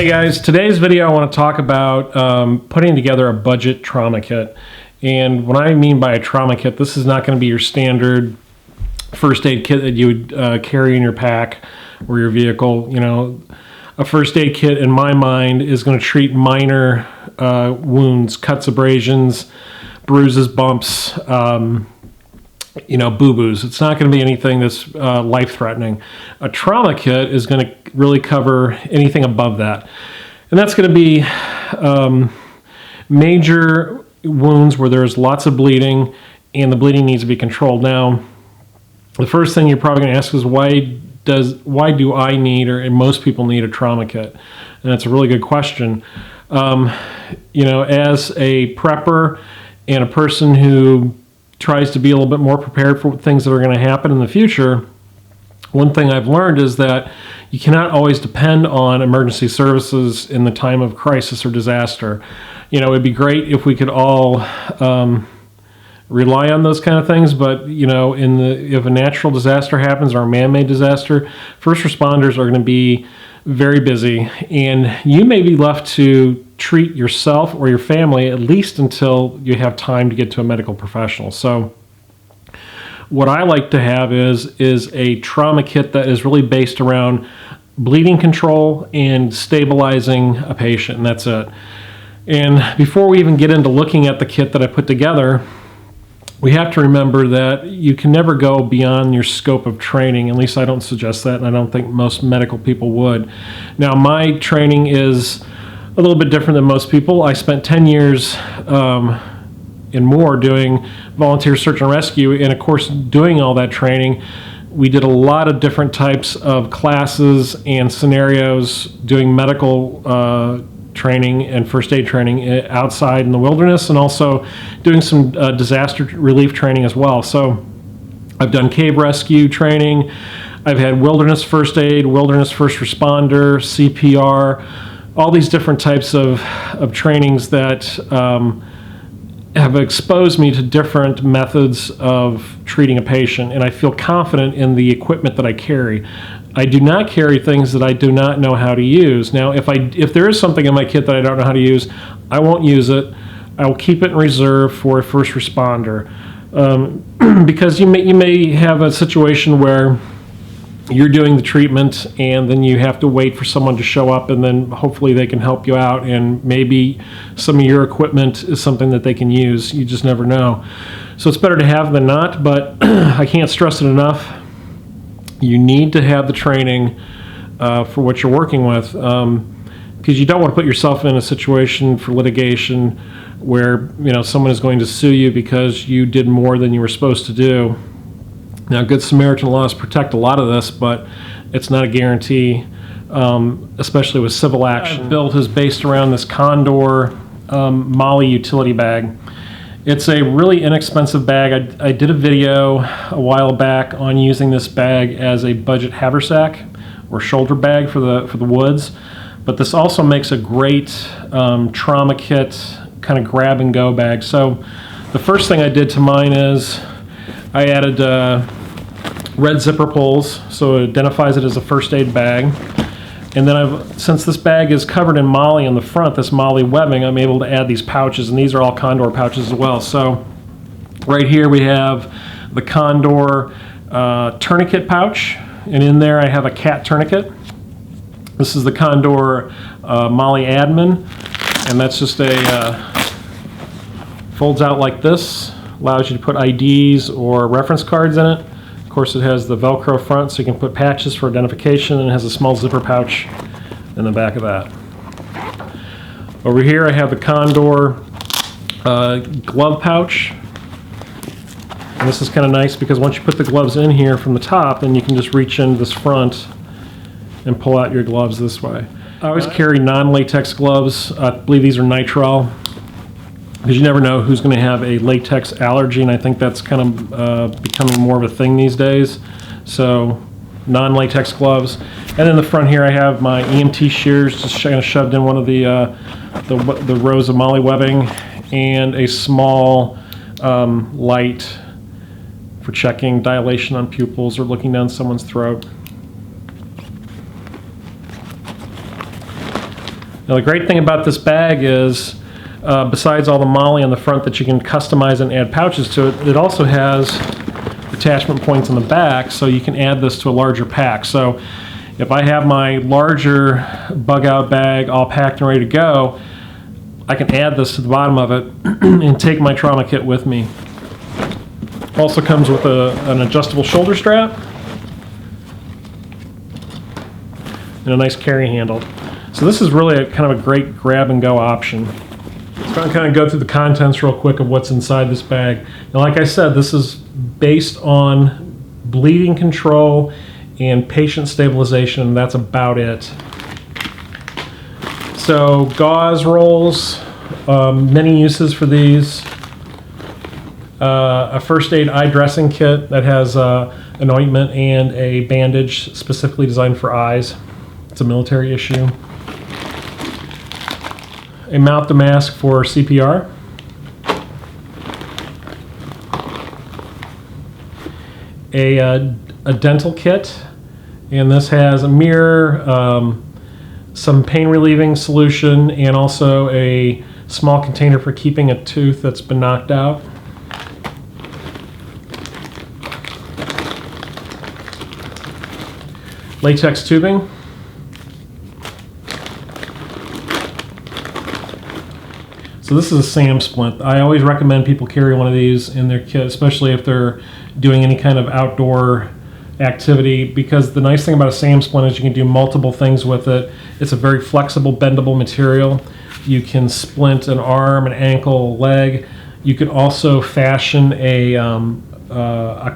Hey guys, today's video I want to talk about putting together a budget trauma kit. And what I mean by a trauma kit, this is not going to be your standard first aid kit that you would carry in your pack or your vehicle. You know, a first aid kit in my mind is going to treat minor wounds, cuts, abrasions, bruises, bumps, boo-boos. It's not going to be anything that's life-threatening. A trauma kit is going to really cover anything above that. And that's going to be major wounds where there's lots of bleeding and the bleeding needs to be controlled. Now, the first thing you're probably going to ask is why do I need, or most people need, a trauma kit? And that's a really good question. As a prepper and a person who tries to be a little bit more prepared for things that are going to happen in the future, one thing I've learned is that you cannot always depend on emergency services in the time of crisis or disaster. It would be great if we could all rely on those kind of things, but if a natural disaster happens or a man-made disaster, first responders are going to be very busy, and you may be left to treat yourself or your family at least until you have time to get to a medical professional. So what I like to have is a trauma kit that is really based around bleeding control and stabilizing a patient, and that's it. And before we even get into looking at the kit that I put together, we have to remember that you can never go beyond your scope of training. At least I don't suggest that, and I don't think most medical people would. Now, my training is a little bit different than most people. I spent 10 years and more doing volunteer search and rescue, and of course, doing all that training, we did a lot of different types of classes and scenarios, doing medical training and first aid training outside in the wilderness, and also doing some disaster relief training as well. So I've done cave rescue training, I've had wilderness first aid, wilderness first responder, CPR, all these different types of trainings that have exposed me to different methods of treating a patient, and I feel confident in the equipment that I carry. I do not carry things that I do not know how to use. Now, if there is something in my kit that I don't know how to use, I won't use it. I will keep it in reserve for a first responder, because you may have a situation where you're doing the treatment and then you have to wait for someone to show up, and then hopefully they can help you out, and maybe some of your equipment is something that they can use. You just never know. So it's better to have than not, but I can't stress it enough. You need to have the training for what you're working with, because you don't want to put yourself in a situation for litigation where someone is going to sue you because you did more than you were supposed to do. Now, Good Samaritan laws protect a lot of this, but it's not a guarantee, especially with civil action. Built is based around this Condor Molly Utility Bag. It's a really inexpensive bag. I did a video a while back on using this bag as a budget haversack or shoulder bag for the woods, but this also makes a great trauma kit kind of grab and go bag. So the first thing I did to mine is I added red zipper pulls, so it identifies it as a first aid bag. And then since this bag is covered in molly on the front, this molly webbing, I'm able to add these pouches, and these are all Condor pouches as well. So right here we have the Condor tourniquet pouch, and in there I have a cat tourniquet. This is the Condor Molly Admin, and that's just folds out like this, allows you to put IDs or reference cards in it. Of course, it has the Velcro front, so you can put patches for identification, and it has a small zipper pouch in the back of that. Over here, I have the Condor glove pouch. And this is kind of nice because once you put the gloves in here from the top, then you can just reach in this front and pull out your gloves this way. I always carry non-latex gloves. I believe these are nitrile, because you never know who's going to have a latex allergy, and I think that's kind of becoming more of a thing these days. So non-latex gloves. And in the front here I have my EMT shears, just kind of shoved in one of the rows of molly webbing, and a small light for checking dilation on pupils or looking down someone's throat. Now the great thing about this bag is, besides all the MOLLE on the front that you can customize and add pouches to it, it also has attachment points on the back, so you can add this to a larger pack. So if I have my larger bug out bag all packed and ready to go, I can add this to the bottom of it and take my trauma kit with me. Also comes with an adjustable shoulder strap and a nice carry handle. So this is really kind of a great grab and go option. I'm going to kind of go through the contents real quick of what's inside this bag. Now, like I said, this is based on bleeding control and patient stabilization, and that's about it. So gauze rolls, many uses for these. A first aid eye dressing kit that has an ointment and a bandage specifically designed for eyes. It's a military issue. A mouth to mask for CPR. A dental kit, and this has a mirror, some pain relieving solution, and also a small container for keeping a tooth that's been knocked out. Latex tubing. So this is a SAM splint. I always recommend people carry one of these in their kit, especially if they're doing any kind of outdoor activity, because the nice thing about a SAM splint is you can do multiple things with it. It's a very flexible, bendable material. You can splint an arm, an ankle, a leg. You can also fashion a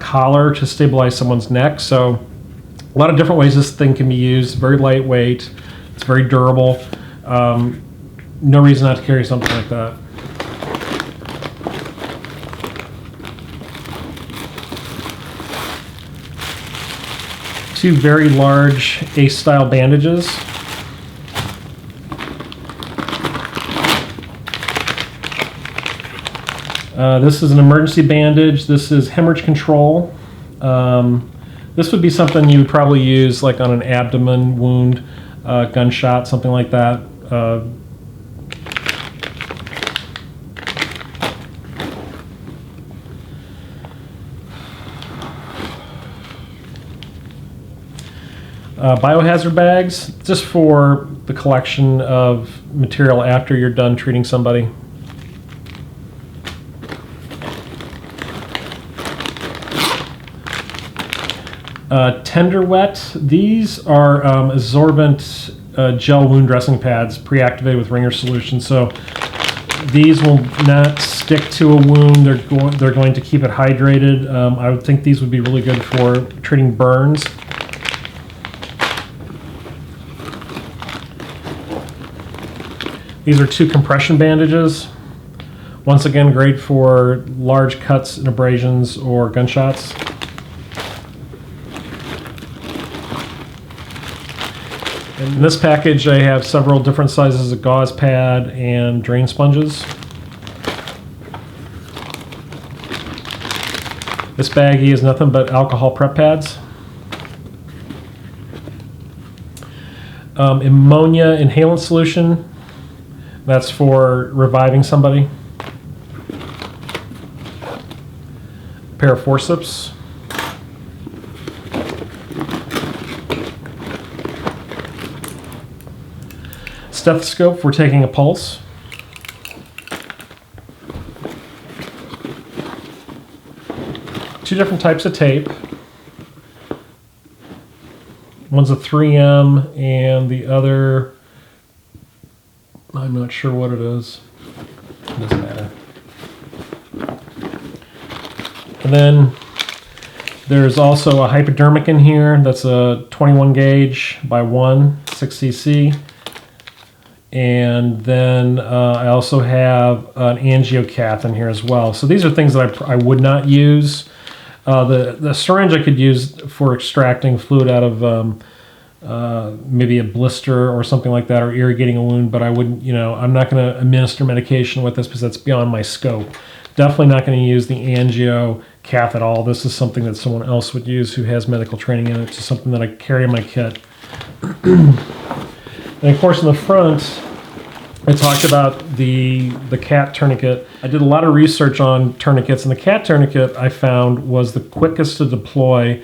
collar to stabilize someone's neck. So a lot of different ways this thing can be used. Very lightweight. It's very durable. No reason not to carry something like that. Two very large ACE-style bandages. This is an emergency bandage. This is hemorrhage control. This would be something you would probably use like on an abdomen wound, gunshot, something like that. Biohazard bags, just for the collection of material after you're done treating somebody. Tender Wet, these are absorbent gel wound dressing pads pre-activated with Ringer solution. So these will not stick to a wound. They're going to keep it hydrated. I would think these would be really good for treating burns. These are two compression bandages. Once again, great for large cuts and abrasions or gunshots. In this package, I have several different sizes of gauze pad and drain sponges. This baggie is nothing but alcohol prep pads. Ammonia inhalant solution. That's for reviving somebody. A pair of forceps. Stethoscope for taking a pulse. Two different types of tape. One's a 3M and the other, I'm not sure what it is. It doesn't matter. And then there's also a hypodermic in here. That's a 21 gauge by 1, 6 cc. And then I also have an angiocath in here as well. So these are things that I would not use. The syringe I could use for extracting fluid out of maybe a blister or something like that, or irrigating a wound, but I wouldn't, I'm not going to administer medication with this because that's beyond my scope. Definitely not going to use the angiocath at all. This is something that someone else would use who has medical training in it. It's just something that I carry in my kit. And of course in the front, I talked about the cat tourniquet. I did a lot of research on tourniquets, and the cat tourniquet I found was the quickest to deploy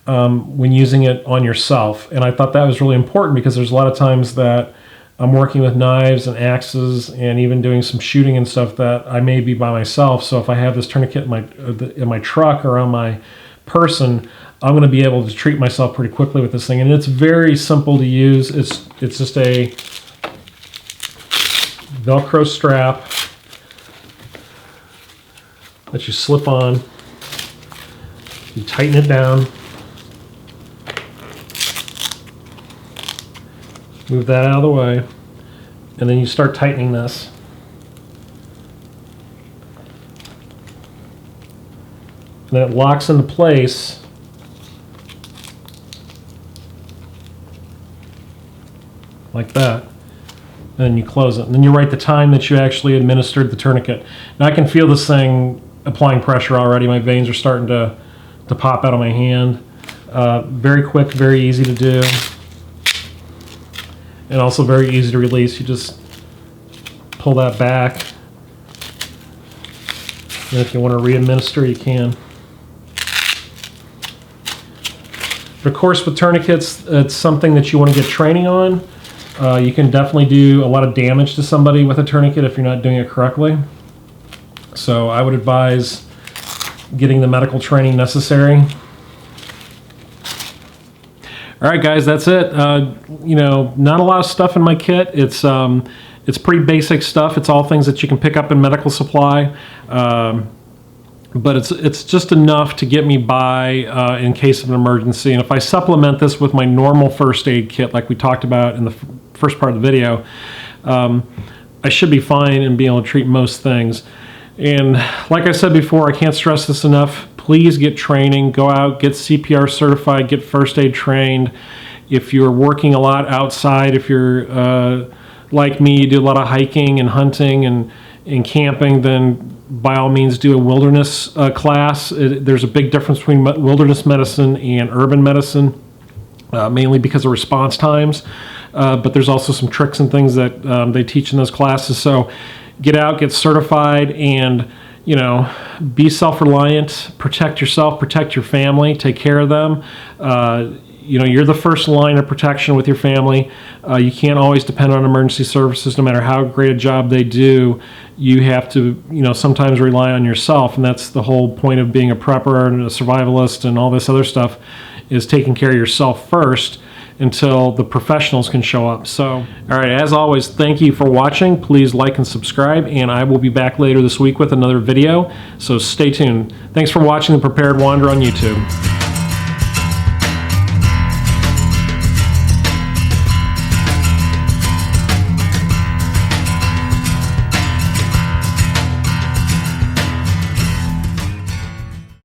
when using it on yourself. And I thought that was really important because there's a lot of times that I'm working with knives and axes and even doing some shooting and stuff that I may be by myself. So if I have this tourniquet in my truck or on my person, I'm going to be able to treat myself pretty quickly with this thing. And it's very simple to use. It's just a Velcro strap that you slip on. You tighten it down. Move that out of the way. And then you start tightening this. And then it locks into place. Like that. And then you close it. And then you write the time that you actually administered the tourniquet. Now I can feel this thing applying pressure already. My veins are starting to pop out of my hand. Very quick, very easy to do. And also very easy to release. You just pull that back. And if you want to re-administer, you can. But of course, with tourniquets, it's something that you want to get training on. You can definitely do a lot of damage to somebody with a tourniquet if you're not doing it correctly. So I would advise getting the medical training necessary. All right, guys, that's it. You know, not a lot of stuff in my kit. It's pretty basic stuff. It's all things that you can pick up in medical supply. But it's just enough to get me by in case of an emergency. And if I supplement this with my normal first aid kit, like we talked about in the first part of the video, I should be fine and be able to treat most things. And like I said before, I can't stress this enough. Please get training. Go out, get CPR certified, get first aid trained. If you're working a lot outside, if you're like me, you do a lot of hiking and hunting and camping, then by all means do a wilderness class. There's a big difference between wilderness medicine and urban medicine, mainly because of response times. But there's also some tricks and things that they teach in those classes. So get out, get certified, and you know, be self-reliant, protect yourself, protect your family, take care of them. You know, you're the first line of protection with your family. You can't always depend on emergency services, no matter how great a job they do. You have to, you know, sometimes rely on yourself, and that's the whole point of being a prepper and a survivalist and all this other stuff, is taking care of yourself first until the professionals can show up. So, all right, as always, thank you for watching. Please like and subscribe, and I will be back later this week with another video, so stay tuned. Thanks for watching The Prepared Wanderer on YouTube.